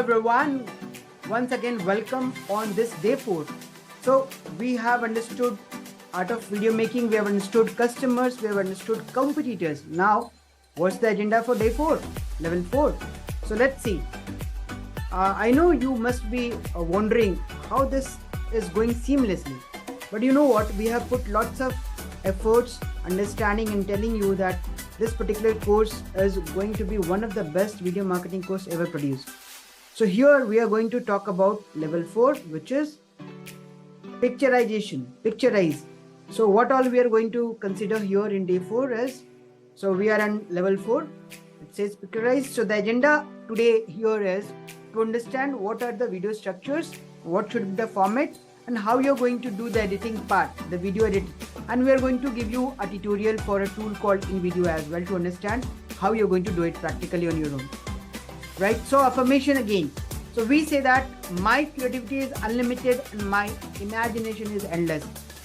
everyone, once again welcome on this day 4. So we have understood art of video making, we have understood customers, we have understood competitors. Now what's the agenda for day 4, level 4? So let's see. I know you must be wondering how this is going seamlessly, but you know what, we have put lots of efforts, understanding and telling you that this particular course is going to be one of the best video marketing course ever produced. So here we are going to talk about level 4, which is picturization, Picturise. So what all we are going to consider here in day 4 is, so we are on level 4, it says Picturise. So the agenda today here is to understand what are the video structures, what should be the format, and how you're going to do the editing part, the video editing. And we are going to give you a tutorial for a tool called Invideo as well to understand how you're going to do it practically on your own. Right? So affirmation again. So we say that my creativity is unlimited and my imagination is endless.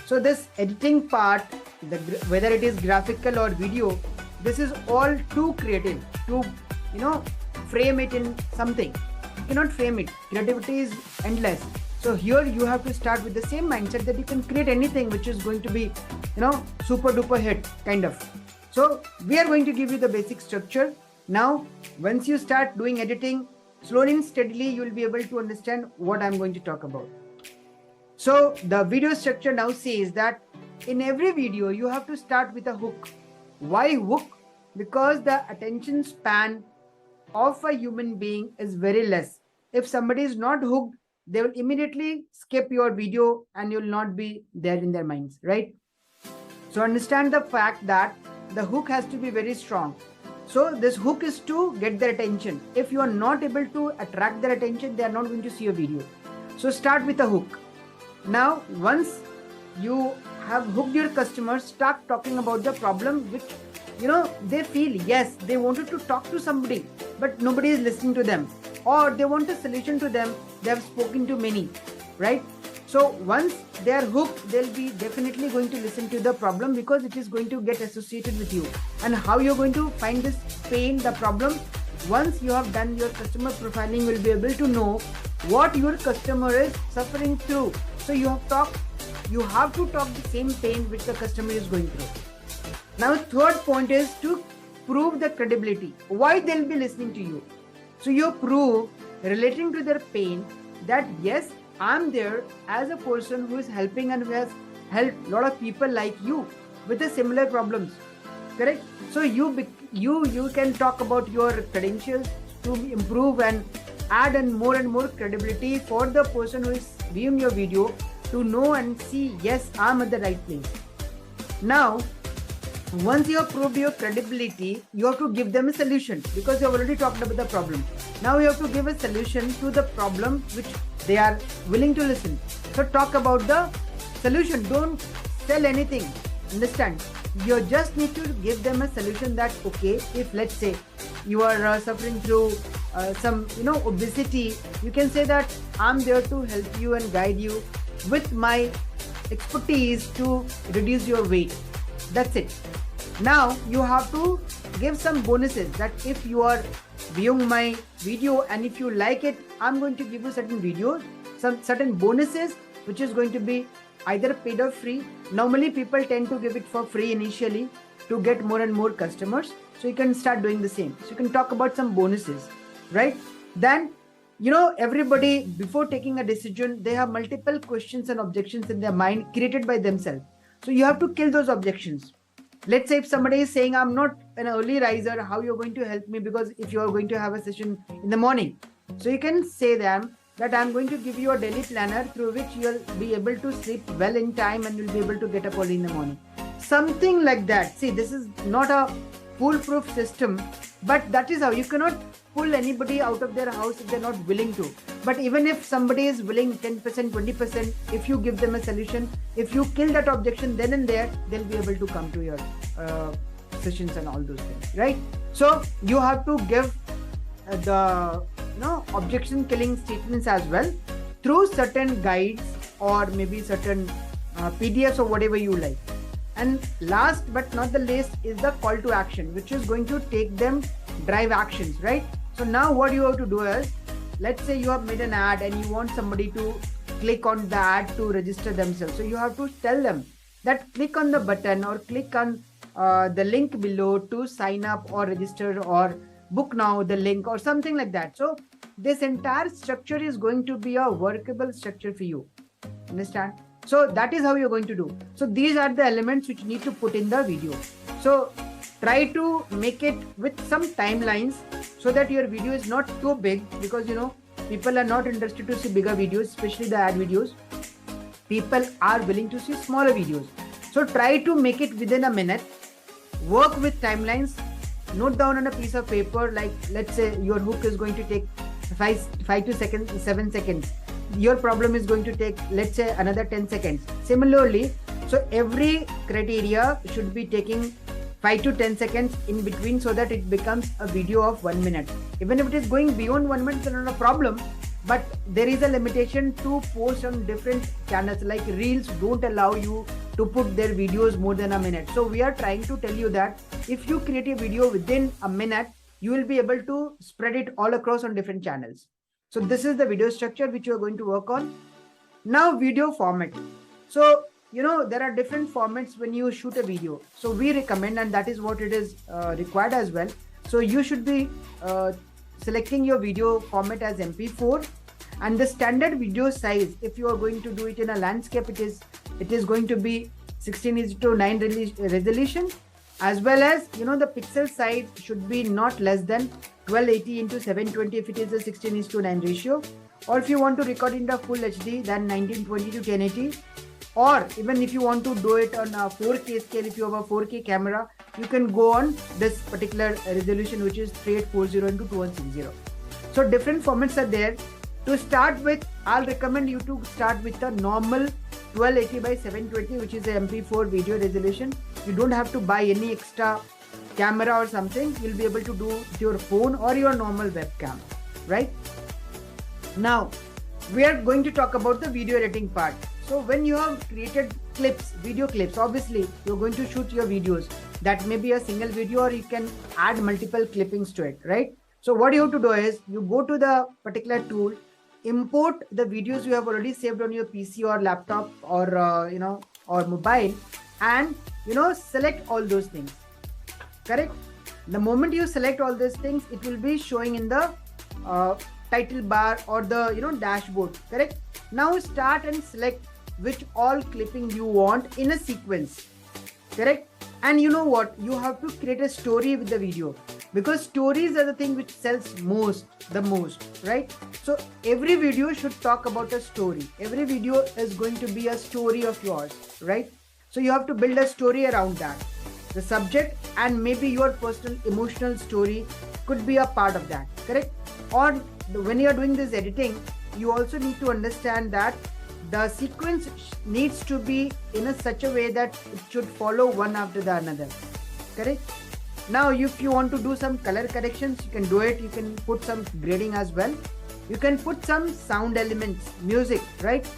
So this editing part, whether it is graphical or video, this is all too creative to, frame it in something. You cannot frame it. Creativity is endless. So here you have to start with the same mindset that you can create anything which is going to be, super duper hit kind of. So we are going to give you the basic structure. Now, once you start doing editing, slowly and steadily, you will be able to understand what I'm going to talk about. So the video structure now says that in every video, you have to start with a hook. Why hook? Because the attention span of a human being is very less. If somebody is not hooked, they will immediately skip your video and you will not be there in their minds, right? So understand the fact that the hook has to be very strong. So this hook is to get their attention. If you are not able to attract their attention, they are not going to see your video. So start with a hook. Now, once you have hooked your customers, start talking about the problem which, they feel, yes, they wanted to talk to somebody, but nobody is listening to them. Or they want a solution to them, they have spoken to many, right? So once they are hooked, they'll be definitely going to listen to the problem because it is going to get associated with you. And how you're going to find this pain, the problem, once you have done your customer profiling, you will be able to know what your customer is suffering through. So you have to talk the same pain which the customer is going through. Now, third point is to prove the credibility. Why they'll be listening to you. So you prove relating to their pain that yes, I'm there as a person who is helping and who has helped a lot of people like you with the similar problems. Correct? So you can talk about your credentials to improve and add and more credibility for the person who is viewing your video to know and see, yes, I'm at the right place. Now, once you have proved your credibility, you have to give them a solution because you have already talked about the problem. Now you have to give a solution to the problem which they are willing to listen. So talk about the solution. Don't sell anything. Understand? You just need to give them a solution that, okay, if let's say you are suffering through some, obesity, you can say that I'm there to help you and guide you with my expertise to reduce your weight. That's it. Now you have to give some bonuses that if you are viewing my video and if you like it, I'm going to give you some certain bonuses which is going to be either paid or free. Normally people tend to give it for free initially to get more and more customers. So you can start doing the same. So you can talk about some bonuses, right? Then, everybody before taking a decision, they have multiple questions and objections in their mind created by themselves. So you have to kill those objections. Let's say if somebody is saying, I'm not an early riser, how you're going to help me because if you are going to have a session in the morning. So you can say them that I'm going to give you a daily planner through which you'll be able to sleep well in time and you'll be able to get up early in the morning. Something like that. See, this is not a foolproof system, but that is how you cannot pull anybody out of their house if they're not willing to. But even if somebody is willing 10%, 20%, if you give them a solution, if you kill that objection then and there, they'll be able to come to your sessions and all those things, right? So you have to give the objection killing statements as well through certain guides or maybe certain PDFs or whatever you like. And last but not the least is the call to action, which is going to take them drive actions, right? So now what you have to do is let's say you have made an ad and you want somebody to click on the ad to register themselves. So you have to tell them that click on the button or click on the link below to sign up or register or book now the link or something like that. So this entire structure is going to be a workable structure for you. Understand? So that is how you're going to do. So these are the elements which you need to put in the video. So try to make it with some timelines so that your video is not too big, because people are not interested to see bigger videos, especially the ad videos. People are willing to see smaller videos. So try to make it within a minute. Work with timelines. Note down on a piece of paper, like let's say your hook is going to take 5 to 7 seconds. Your problem is going to take, let's say, another 10 seconds. Similarly, so every criteria should be taking 5 to 10 seconds in between so that it becomes a video of 1 minute. Even if it is going beyond 1 minute, it's not a problem. But there is a limitation to post on different channels, like Reels don't allow you to put their videos more than a minute. So we are trying to tell you that if you create a video within a minute, you will be able to spread it all across on different channels. So this is the video structure which you are going to work on. Now video format. So there are different formats when you shoot a video. So we recommend, and that is what it is required as well. So you should be selecting your video format as MP4, and the standard video size, if you are going to do it in a landscape, it is going to be 16:9 resolution, as well as the pixel size should be not less than 1280 into 720 if it is a 16:9 ratio, or if you want to record in the full HD, then 1920 to 1080, or even if you want to do it on a 4K scale, if you have a 4K camera, you can go on this particular resolution, which is 3840 into 2160. So different formats are there. To start with, I'll recommend you to start with the normal 1280 by 720, which is a MP4 video resolution. You don't have to buy any extra camera or something. You'll be able to do with your phone or your normal webcam, right? Now, we are going to talk about the video editing part. So when you have created clips, video clips, obviously you're going to shoot your videos. That may be a single video, or you can add multiple clippings to it, right? So what you have to do is you go to the particular tool, import the videos you have already saved on your PC or laptop or or mobile, and select all those things. Correct? The moment you select all these things, it will be showing in the title bar or the dashboard. Correct? Now start and select which all clipping you want in a sequence. Correct? And you know what? You have to create a story with the video, because stories are the thing which sells the most, right? So every video should talk about a story. Every video is going to be a story of yours, right? So you have to build a story around that. The subject and maybe your personal emotional story could be a part of that, correct? Or when you are doing this editing, you also need to understand that the sequence needs to be in such a way that it should follow one after the another, correct? Now, if you want to do some color corrections, you can do it. You can put some grading as well. You can put some sound elements, music, right?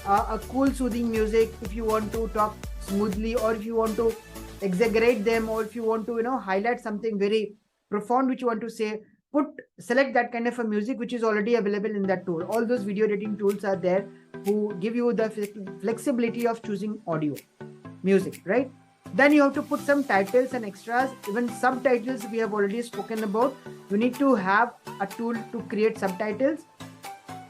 A cool soothing music if you want to talk smoothly, or if you want to exaggerate them, or if you want to highlight something very profound which you want to say, select that kind of a music which is already available in that tool. All those video editing tools are there who give you the flexibility of choosing audio, music, right? Then you have to put some titles and extras, even subtitles we have already spoken about. You need to have a tool to create subtitles.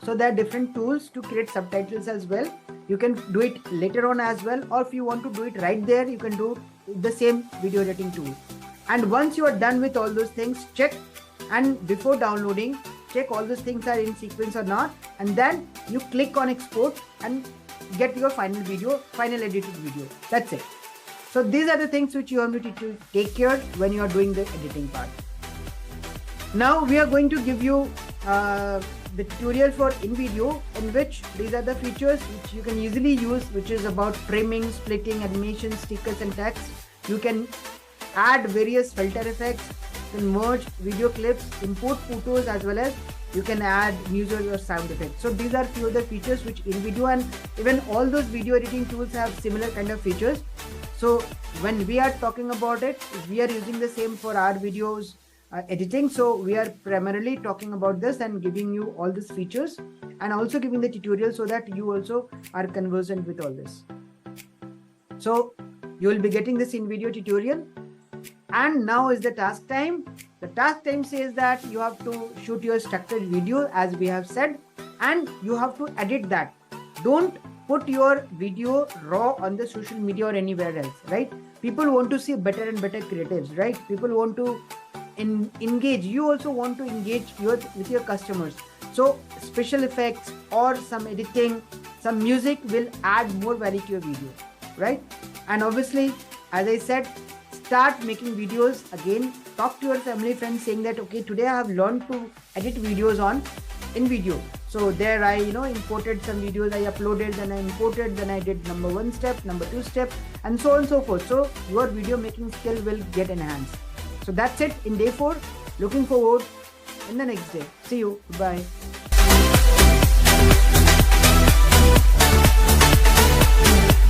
So there are different tools to create subtitles as well. You can do it later on as well, or if you want to do it right there, you can do the same video editing tool. And once you are done with all those things, check, and before downloading, check all those things are in sequence or not, and then you click on export and get your final edited video. That's it. So these are the things which you have to take care when you are doing the editing part. Now we are going to give you the tutorial for Invideo, in which these are the features which you can easily use, which is about framing, splitting, animation, stickers and text. You can add various filter effects, you can merge video clips, import photos, as well as you can add music or sound effects. So these are few of the features which Invideo, and even all those video editing tools have similar kind of features. So when we are talking about it, we are using the same for our videos, editing. So we are primarily talking about this and giving you all these features and also giving the tutorial so that you also are conversant with all this. So you will be getting this Invideo tutorial. And now is the task time. The task time says that you have to shoot your structured video as we have said, and you have to edit that. Don't put your video raw on the social media or anywhere else, right? People want to see better and better creatives, right? People want to engage. You also want to engage with your customers. So special effects or some editing, some music will add more value to your video, right? And obviously, as I said, start making videos again. Talk to your family friends saying that, okay, today I have learned to edit videos on Invideo. So there I imported some videos, I uploaded, then I imported, then I did number 1 step, number 2 step, and so on and so forth. So your video making skill will get enhanced. So that's it in day 4. Looking forward in the next day. See you. Bye.